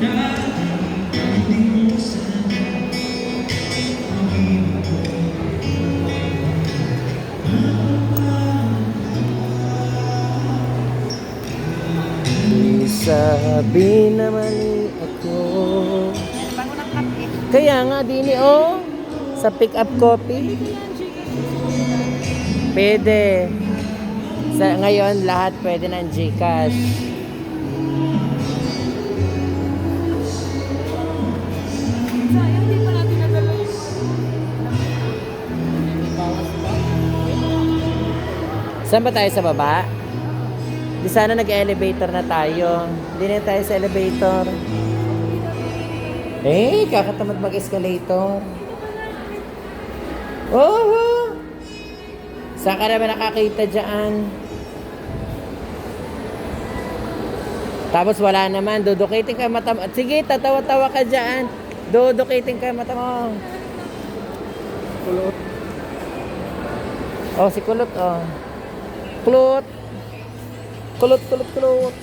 Sabi na mali ako. Kaya nga din oh, sa pick up coffee. Pwede. Sa ngayon lahat pwede ng GCash. Sayang, hindi pa natin nadala yung Saan ba tayo, sa baba? Di sana nag-elevator na tayo. Hindi na tayo sa elevator. Eh, kakatamad mag-escalator. Oh! Saan ka naman nakakita dyan? Tapos wala naman, dudukitin ka mata mo. Sige, tatawa-tawa ka dyan. Dudukitin ka mata mo. Kulot. Oh, si Kulot, oh. Kulot. Kulot, kulot, kulot.